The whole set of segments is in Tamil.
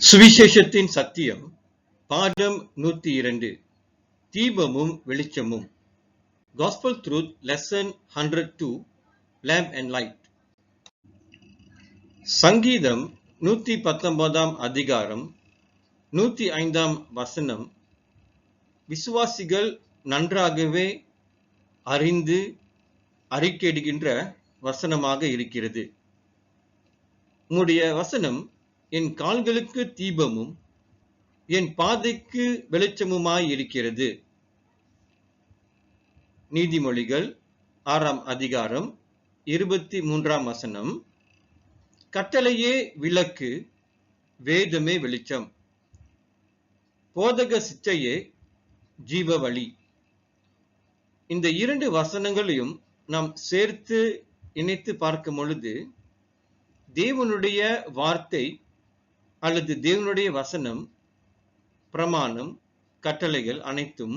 சுவிசேஷத்தின் சத்தியம் பாடம் 102 தீபமும் வெளிச்சமும் Gospel Truth Lesson 102 Lamp and Light. சங்கீதம் 119 அதிகாரம் 105 வசனம் விசுவாசிகள் நன்றாகவே அறிந்து அறிக்கையிடுகின்ற வசனமாக இருக்கிறது. உம்முடைய வசனம் என் கால்களுக்கு தீபமும் என் பாதைக்கு வெளிச்சமுமாய் இருக்கிறது. நீதிமொழிகள் 6 அதிகாரம் 23 வசனம் கட்டளையே விளக்கு, வேதமே வெளிச்சம், போதக சிச்சையே ஜீவ வழி. இந்த இரண்டு வசனங்களையும் நாம் சேர்த்து இணைத்து பார்க்கும் பொழுது தேவனுடைய வார்த்தை அல்லது தேவனுடைய வசனம், பிரமாணம், கட்டளைகள் அனைத்தும்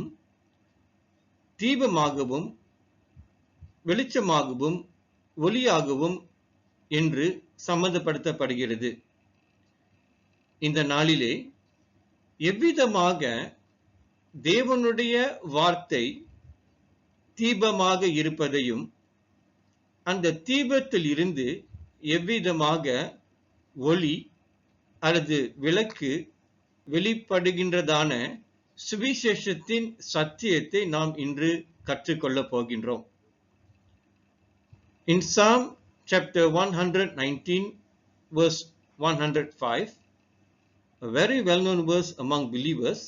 தீபமாகவும் வெளிச்சமாகவும் ஒளியாகவும் என்று சம்மந்தப்படுத்தப்படுகிறது. இந்த நாளிலே எவ்விதமாக தேவனுடைய வார்த்தை தீபமாக இருப்பதையும் அந்த தீபத்தில் இருந்து எவ்விதமாக ஒளி அல்லது விளக்கு வெளிப்படுகின்றதான சுவிசேஷத்தின் சத்தியத்தை நாம் இன்று கற்றுக்கொள்ளப் போகின்றோம். In Psalm chapter 119 verse 105, a very well-known verse among believers,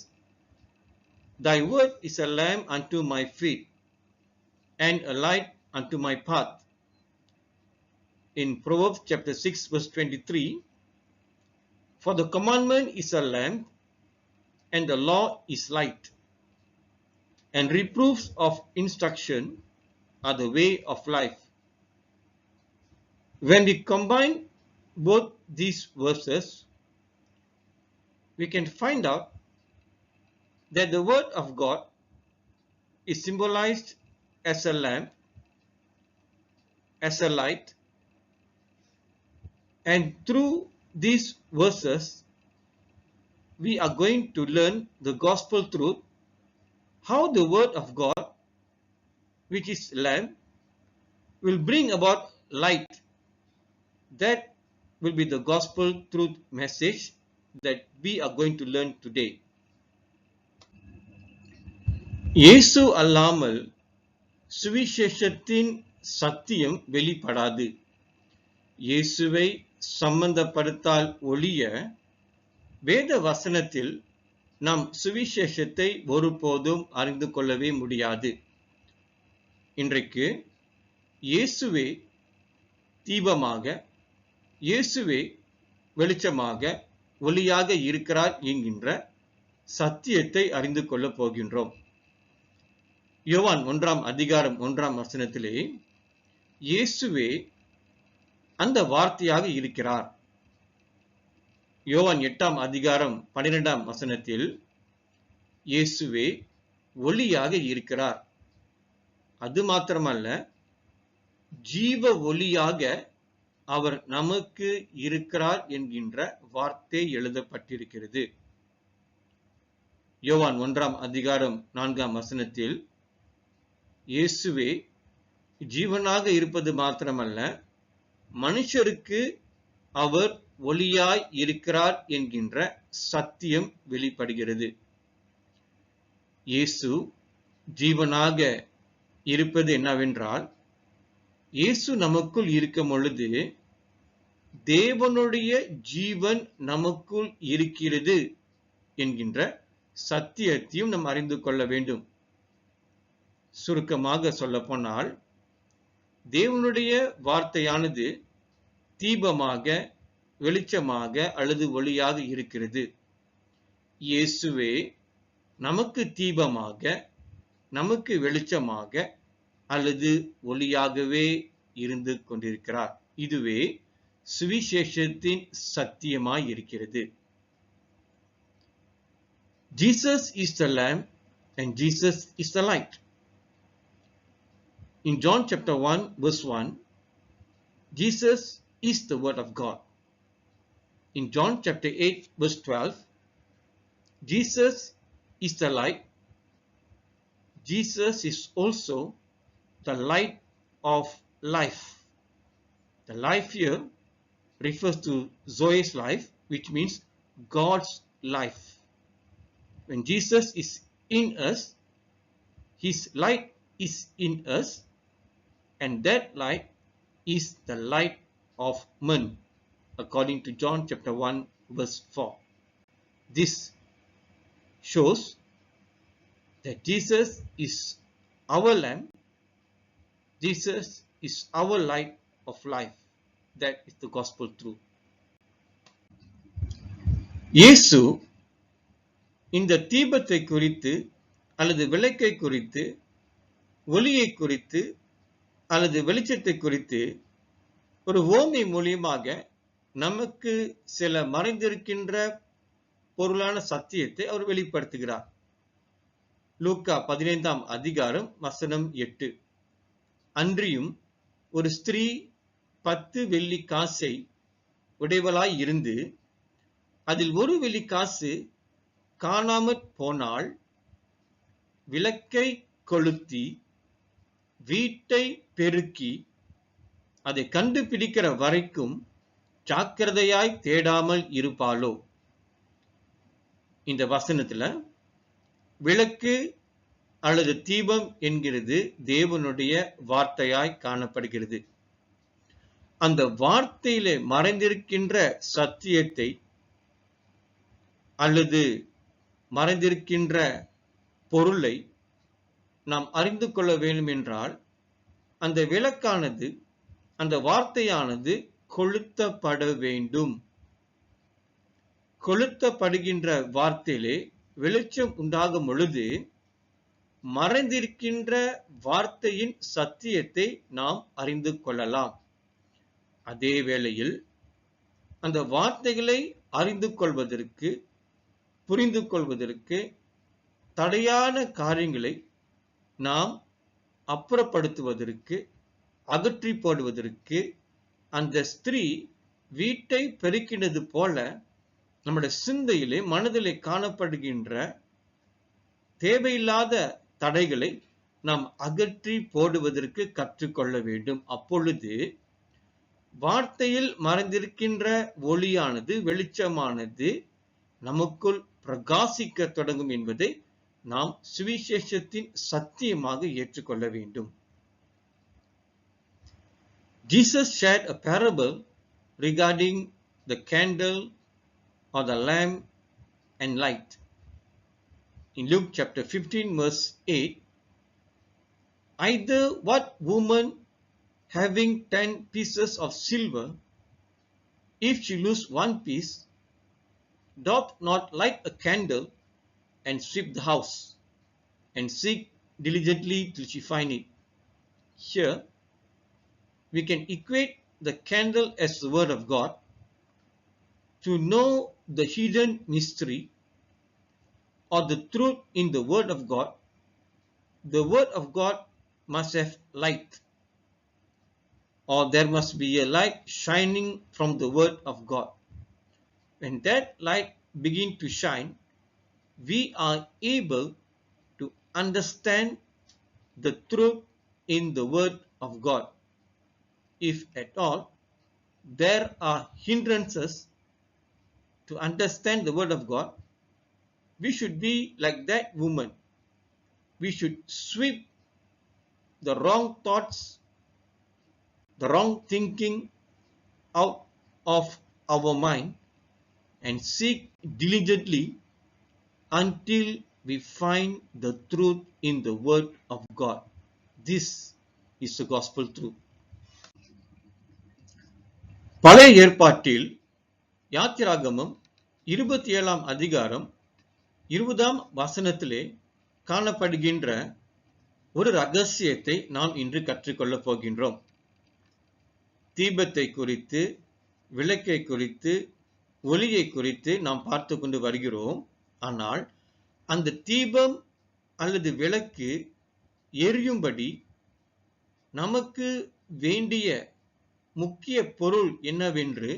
Thy word is a lamp unto my feet and a light unto my path. In Proverbs chapter 6 verse 23, For the commandment is a lamp, and the law is light, and reproofs of instruction are the way of life. When we combine both these verses, we can find out that the word of God is symbolized as a lamp, as a light, and through these verses we are going to learn the gospel truth, how the word of God, which is lamp, will bring about light. That will be the gospel truth message that we are going to learn today. இயேசு அல்லாமல் சுவிசேஷத்தின் சத்தியம் வெளிப்படாது. இயேசுவை சம்பந்தப்படுத்தால் ஒழிய வேத வசனத்தில் நாம் சுவிசேஷத்தை ஒருபோதும் அறிந்து கொள்ளவே முடியாது. இன்றைக்கு இயேசுவே தீபமாக, இயேசுவே வெளிச்சமாக, ஒளியாக இருக்கிறார் என்கின்ற சத்தியத்தை அறிந்து கொள்ளப் போகின்றோம். யோவான் 1 அதிகாரம் 1 வசனத்திலே இயேசுவே அந்த வார்த்தையாக இருக்கிறார். யோவான் 8 அதிகாரம் 12 வசனத்தில் இயேசுவே ஒளியாக இருக்கிறார். அது மாத்திரமல்ல, ஜீவ ஒளியாக அவர் நமக்கு இருக்கிறார் என்கின்ற வார்த்தை எழுதப்பட்டிருக்கிறது. யோவான் 1 அதிகாரம் 4 வசனத்தில் இயேசுவே ஜீவனாக இருப்பது மாத்திரமல்ல, மனுஷருக்கு அவர் ஒளியாய் இருக்கிறார் என்கின்ற சத்தியம் வெளிப்படுகிறது. இயேசு ஜீவனாக இருப்பது என்னவென்றால், இயேசு நமக்குள் இருக்கும் பொழுது தேவனுடைய ஜீவன் நமக்குள் இருக்கிறது என்கின்ற சத்தியத்தையும் நாம் அறிந்து கொள்ள வேண்டும். சுருக்கமாக சொல்ல போனால், தேவனுடைய வார்த்தையானது தீபமாக, வெளிச்சமாக அல்லது ஒளியாக இருக்கிறது. இயேசுவே நமக்கு தீபமாக, நமக்கு வெளிச்சமாக அல்லது ஒளியாகவே இருந்து கொண்டிருக்கிறார். இதுவே சுவிசேஷத்தின் சத்தியமாய் இருக்கிறது. Jesus is the lamp and Jesus is the light. In John chapter 1 verse 1, Jesus is the word of God. in John chapter 8 verse 12, Jesus is the light. Jesus is also the light of life. The life here refers to Zoe's life, which means God's life. When Jesus is in us, his light is in us, and that light is the light of men, according to John chapter 1 verse 4. This shows that Jesus is our lamp, Jesus is our light of life. That is the gospel truth. இயேசு இந்த தீபத்தை குறித்து அல்லது விளக்கை குறித்து, ஒளியை குறித்து அல்லது வெளிச்சத்தை குறித்து ஒரு உவமை மூலியமாக நமக்கு சில மறைந்திருக்கின்ற பொருளான சத்தியத்தை அவர் வெளிப்படுத்துகிறார். லூக்கா 15ஆம் அதிகாரம் வசனம் 8. அன்றியும் ஒரு ஸ்திரீ 10 வெள்ளி காசை உடையவளாய் இருந்து அதில் ஒரு வெள்ளி காசு காணாமற் போனால் விளக்கை கொளுத்தி வீட்டை பெருக்கி அதை கண்டுபிடிக்கிற வரைக்கும் ஜாக்கிரதையாய் தேடாமல் இருப்பாளோ? இந்த வசனத்துல விளக்கு அல்லது தீபம் என்கிறது தேவனுடைய வார்த்தையாய் காணப்படுகிறது. அந்த வார்த்தையிலே மறைந்திருக்கின்ற சத்தியத்தை அல்லது மறைந்திருக்கின்ற பொருளை நாம் அறிந்து கொள்ள வேண்டும் என்றால் அந்த விளக்கானது, அந்த வார்த்தையானது கொளுத்தப்பட வேண்டும். கொளுத்தப்படுகின்ற வார்த்தையிலே வெளிச்சம் உண்டாகும் பொழுது மறைந்திருக்கின்ற வார்த்தையின் சத்தியத்தை நாம் அறிந்து கொள்ளலாம். அதே வேளையில் அந்த வார்த்தைகளை அறிந்து கொள்வதற்கு, புரிந்து கொள்வதற்கு தடையான காரியங்களை நாம் அப்புறப்படுத்துவதற்கு, அகற்றி போடுவதற்கு அந்த ஸ்திரீ வீட்டை பெருக்கினது போல நம்முடைய சிந்தையிலே, மனதிலே காணப்படுகின்ற தேவையில்லாத தடைகளை நாம் அகற்றி போடுவதற்கு கற்றுக்கொள்ள வேண்டும். அப்பொழுது வார்த்தையில் மறைந்திருக்கின்ற ஒளியானது, வெளிச்சமானது நமக்குள் பிரகாசிக்க தொடங்கும் என்பதை நாம் சுவிசேஷத்தின் சத்தியமாக ஏற்றுக்கொள்ள வேண்டும். Jesus shared a parable regarding the candle or the lamp and light. In Luke chapter 15 verse 8, either what woman having 10 pieces of silver, if she lose one piece, doth not light a candle and sweep the house and seek diligently till she find it. Here we can equate the candle as the word of God. To know the hidden mystery or the truth in the word of God, the word of God must have light, or there must be a light shining from the word of God. When that light begins to shine, we are able to understand the truth in the word of God. If at all there are hindrances to understand the word of God, we should be like that woman. We should sweep the wrong thoughts, the wrong thinking out of our mind and seek diligently until we find the truth in the word of God. This is the gospel truth. பழைய ஏற்பாட்டில் யாத்திராகமம் 27ஆம் அதிகாரம் 20ஆம் வசனத்திலே காணப்படுகின்ற ஒரு ரகசியத்தை நாம் இன்று கற்றுக்கொள்ளப் போகின்றோம். தீபத்தை குறித்து, விளக்கை குறித்து, ஒளியை குறித்து நாம் பார்த்து கொண்டு வருகிறோம். ஆனால் அந்த தீபம் அல்லது விளக்கு எரியும்படி நமக்கு வேண்டிய முக்கிய பொருள் என்னவென்று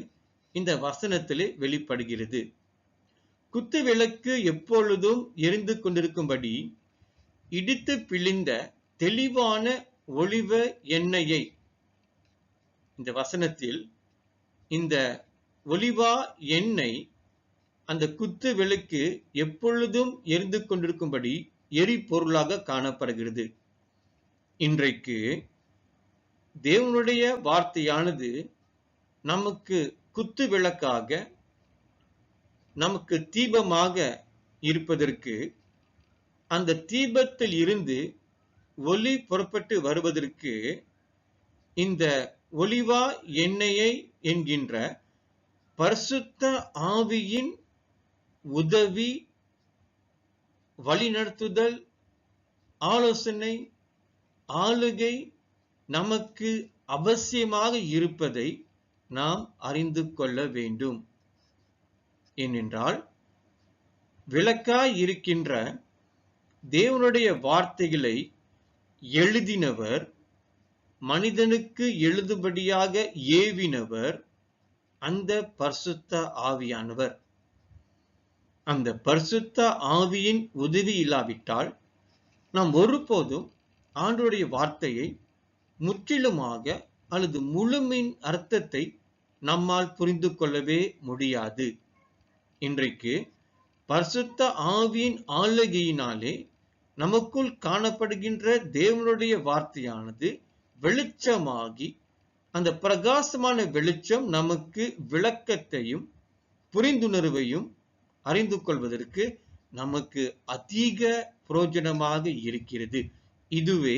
இந்த வசனத்திலே வெளிப்படுகிறது. குத்து விளக்கு எப்பொழுதும் எரிந்து கொண்டிருக்கும்படி இடித்து பிழிந்த தெளிவான ஒலிவ எண்ணெயை, இந்த வசனத்தில் இந்த ஒலிவா எண்ணெய் அந்த குத்து விளக்கு எப்பொழுதும் எரிந்து கொண்டிருக்கும்படி எரிபொருளாக காணப்படுகிறது. இன்றைக்கு தேவனுடைய வார்த்தையானது நமக்கு குத்து விளக்காக, நமக்கு தீபமாக இருப்பதற்கு, அந்த தீபத்தில் இருந்து ஒளி புறப்பட்டு வருவதற்கு இந்த ஒலிவா எண்ணெயை என்கின்ற பரிசுத்த ஆவியின் உதவி, வழிநடத்துதல், ஆலோசனை, ஆளுகை நமக்கு அவசியமாக இருப்பதை நாம் அறிந்து கொள்ள வேண்டும். ஏனென்றால் விளக்காய் இருக்கின்ற தேவனுடைய வார்த்தைகளை எழுதினவர், மனிதனுக்கு எழுதும்படியாக ஏவினவர் அந்த பரிசுத்த ஆவியானவர். அந்த பரிசுத்த ஆவியின் உதவி இல்லாவிட்டால் நாம் ஒருபோதும் ஆண்டவருடைய வார்த்தையை முற்றிலுமாக அல்லது முழுமையின் அர்த்தத்தை நம்மால் புரிந்து கொள்ளவே முடியாது. இன்றைக்கு பரிசுத்த ஆவியின் ஆளுகையினாலே நமக்குள் காணப்படுகின்ற தேவனுடைய வார்த்தையானது வெளிச்சமாகி, அந்த பிரகாசமான வெளிச்சம் நமக்கு விளக்கத்தையும் புரிந்துணர்வையும் அறிந்து கொள்வதற்கு நமக்கு அதிக பிரயோஜனமாக இருக்கிறது. இதுவே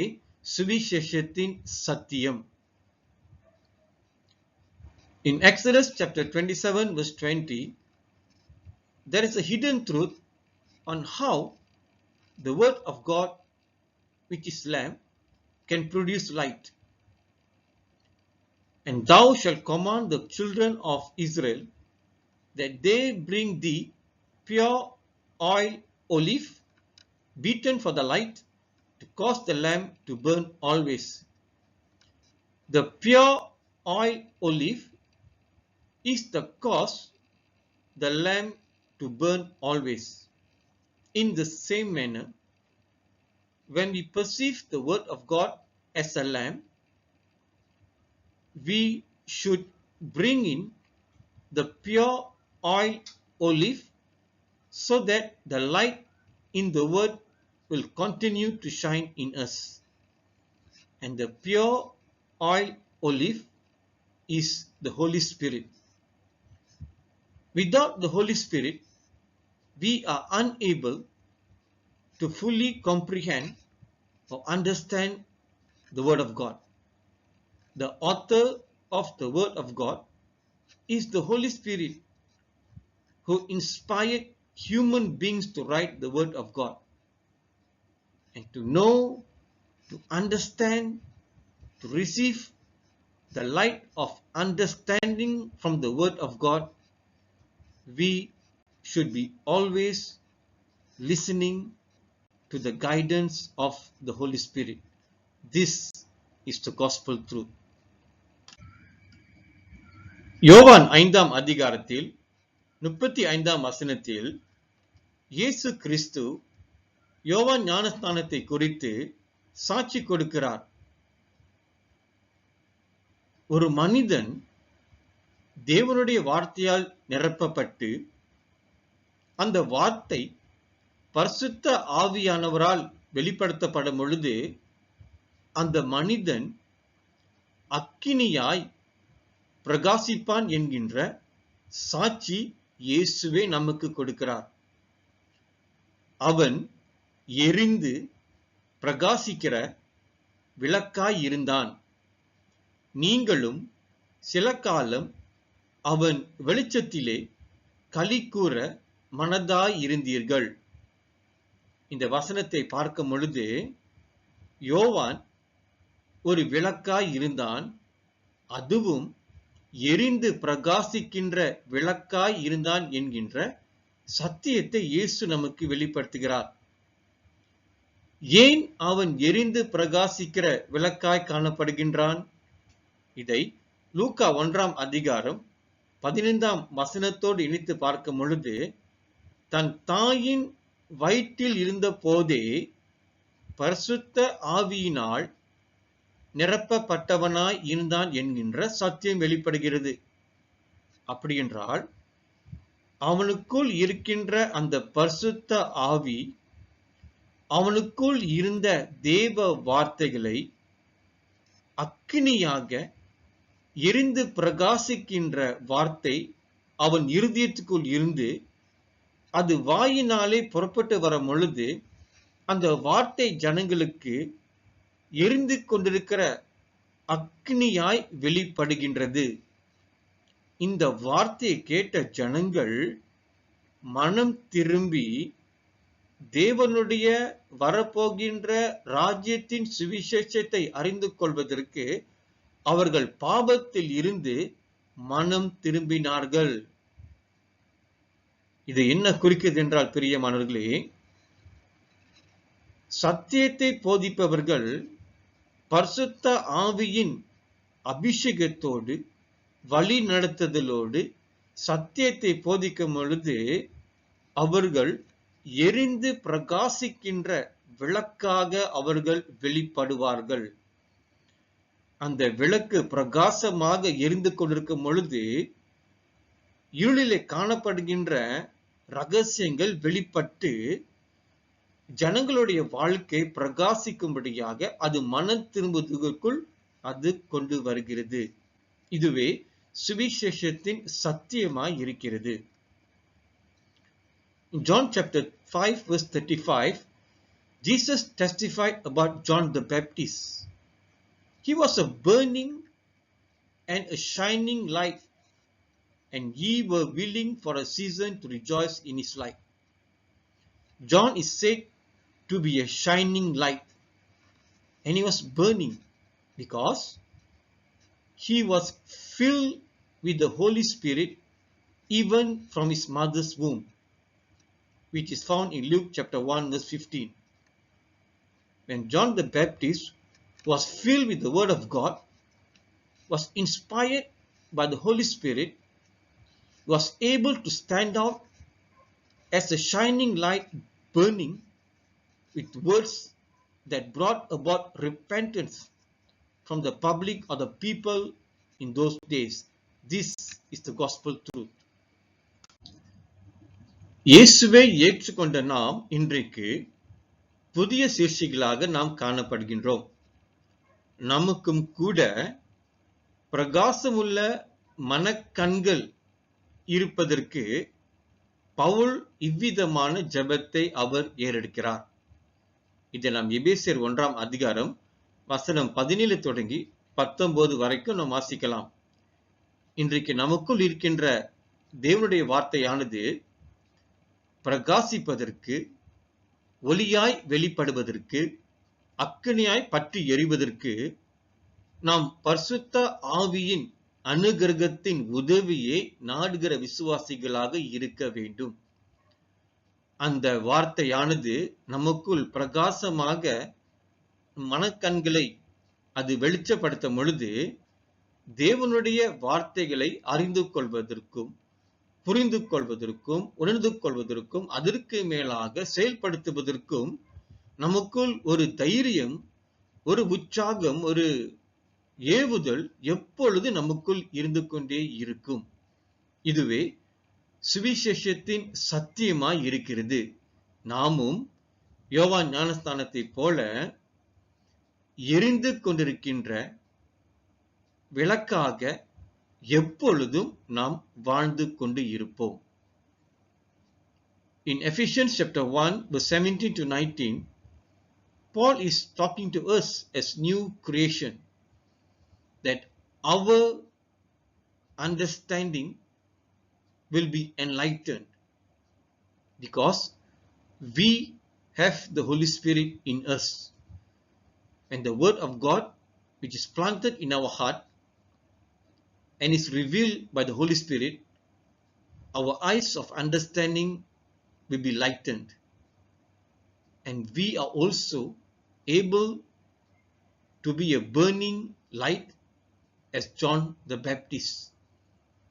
சுவிசேஷத்தின் சத்தியம். In Exodus chapter 27 verse 20, there is a hidden truth on how the word of God, which is lamp, can produce light. And thou shalt command the children of Israel that they bring thee pure oil olive, beaten for the light, to cause the lamp to burn always. The pure oil olive is the cause the lamp to burn always. In the same manner, when we perceive the word of God as a lamp, we should bring in the pure oil olive so that the light in the word will continue to shine in us. And the pure oil olive is the Holy Spirit. Without the Holy Spirit, we are unable to fully comprehend or understand the Word of God. The author of the Word of God is the Holy Spirit, who inspired human beings to write the Word of God. And to know, to understand, to receive the light of understanding from the Word of God, we should be always listening to the guidance of the Holy Spirit. This is the gospel truth. யோவான் 5ஆம் அதிகாரத்தில் 35ஆம் வசனத்தில் இயேசு கிறிஸ்து யோவான் ஞானஸ்நானத்தை குறித்து சாட்சி கொடுக்கிறார். ஒரு மனிதன் தேவனுடைய வார்த்தையால் நிரப்பப்பட்டு, அந்த வார்த்தை பரிசுத்த ஆவியானவரால் வெளிப்படுத்தப்படும் பொழுது அந்த மனிதன் அக்கினியாய் பிரகாசிப்பான் என்கின்ற சாட்சி இயேசுவே நமக்கு கொடுக்கிறார். அவன் எரிந்து பிரகாசிக்கிற விளக்காய் இருந்தான். நீங்களும் சில காலம் அவன் வெளிச்சத்திலே களிகூர மனதாய் இருந்தீர்கள். இந்த வசனத்தை பார்க்கும் பொழுது யோவான் ஒரு விளக்காய் இருந்தான், அதுவும் எரிந்து பிரகாசிக்கின்ற விளக்காய் இருந்தான் என்கின்ற சத்தியத்தை இயேசு நமக்கு வெளிப்படுத்துகிறார். ஏன் அவன் எரிந்து பிரகாசிக்கிற விளக்காய் காணப்படுகின்றான்? இதை லூக்கா 1ஆம் அதிகாரம் 15ஆம் வசனத்தோடு இணைத்து பார்க்கும் பொழுது, தன் தாயின் வயிற்றில் இருந்த போதே பரிசுத்த ஆவியினால் நிரப்பப்பட்டவனாய் இருந்தான் என்கின்ற சத்தியம் வெளிப்படுகிறது. அப்படியென்றால் அவனுக்குள் இருக்கின்ற அந்த பரிசுத்த ஆவி அவனுக்குள் இருந்த தேவ வார்த்தைகளை அக்கினியாக எரிந்து பிரகாசிக்கின்ற வார்த்தை அவன் இருதயத்துக்குள் இருந்து அது வாயினாலே புறப்பட்டு வரும் பொழுது அந்த வார்த்தை ஜனங்களுக்கு எரிந்து கொண்டிருக்கிற அக்னியாய் வெளிப்படுகின்றது. இந்த வார்த்தையை கேட்ட ஜனங்கள் மனம் திரும்பி தேவனுடைய வரப்போகின்ற ராஜ்யத்தின் சுவிசேஷத்தை அறிந்து கொள்வதற்கு அவர்கள் பாவத்தில் இருந்து மனம் திரும்பினார்கள். இது என்ன குறிக்கிறது என்றால், பிரியமானவர்களே, சத்தியத்தை போதிப்பவர்கள் பரிசுத்த ஆவியின் அபிஷேகத்தோடு வழி நடத்துதலோடு சத்தியத்தை போதிக்கும் பொழுது அவர்கள் எரிந்து பிரகாசிக்கின்ற விளக்காக அவர்கள் வெளிப்படுவார்கள். அந்த விளக்கு பிரகாசமாக எரிந்து கொண்டிருக்கும் பொழுது இருளிலே காணப்படுகின்ற ரகசியங்கள் வெளிப்பட்டு ஜனங்களுடைய வாழ்க்கை பிரகாசிக்கும்படியாக அது மனம் திரும்புவதற்குள் அது கொண்டு வருகிறது. இதுவே சுவிசேஷத்தின் சத்தியமாய் இருக்கிறது. In John chapter 5 verse 35, Jesus testified about John the Baptist. He was a burning and a shining light, and ye were willing for a season to rejoice in his light. John is said to be a shining light, and he was burning because he was filled with the Holy Spirit even from his mother's womb, which is found in Luke chapter 1 verse 15. When John the Baptist was filled with the word of God, was inspired by the Holy Spirit, was able to stand out as a shining light burning with words that brought about repentance from the public or the people in those days. This is the gospel truth. இயேசுவை ஏற்றுக்கொண்ட நாம் இன்றைக்கு புதிய சிருஷ்டிகளாக நாம் காணப்படுகின்றோம். நமக்கும் கூட பிரகாசமுள்ள மனக்கண்கள் இருப்பதற்கு பவுல் இவ்விதமான ஜெபத்தை அவர் ஏறெடுக்கிறார். இதை நாம் எபேசியர் 1ஆம் அதிகாரம் வசனம் 17 தொடங்கி 19 வரைக்கும் நாம் வாசிக்கலாம். இன்றைக்கு நமக்குள் இருக்கின்ற தேவனுடைய வார்த்தையானது பிரகாசிப்பதற்கு, ஒளியாய் வெளிப்படுவதற்கு, அக்கினியாய் பற்றி எரிவதற்கு நாம் பரிசுத்த ஆவியின் அனுக்கிரகத்தின் உதவியை நாடுகிற விசுவாசிகளாக இருக்க வேண்டும். அந்த வார்த்தையானது நமக்குள் பிரகாசமாக மனக்கண்களை அது வெளிச்சப்படுத்தும் பொழுது தேவனுடைய வார்த்தைகளை அறிந்து கொள்வதற்கும், புரிந்து கொள்வதற்கும், உணர்ந்து கொள்வதற்கும், அதற்கு மேலாக செயல்படுத்துவதற்கும் நமக்குள் ஒரு தைரியம், ஒரு உற்சாகம், ஒரு ஏவுதல் எப்பொழுது நமக்குள் இருந்து கொண்டே இருக்கும். இதுவே சுவிசேஷத்தின் சத்தியமாய் இருக்கிறது. நாமும் யோவான் ஞானஸ்தானத்தை போல எரிந்து கொண்டிருக்கின்ற விளக்காக எப்பொழுதும் நாம் வாழ்ந்து கொண்டு இருப்போம். In Ephesians chapter 1 verse 17 to 19, Paul is talking to us as new creation, that our understanding will be enlightened because we have the Holy Spirit in us, and the word of God which is planted in our heart and is revealed by the Holy Spirit, our eyes of understanding will be lightened, and we are also able to be a burning light as John the Baptist.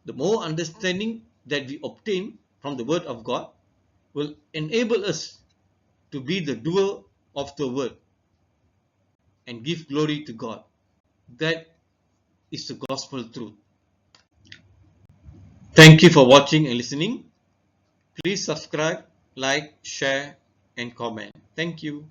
The more understanding that we obtain from the Word of God will enable us to be the doer of the Word and give glory to God. That is the gospel truth. Thank you for watching and listening. Please subscribe, like, share, and comment. Thank you.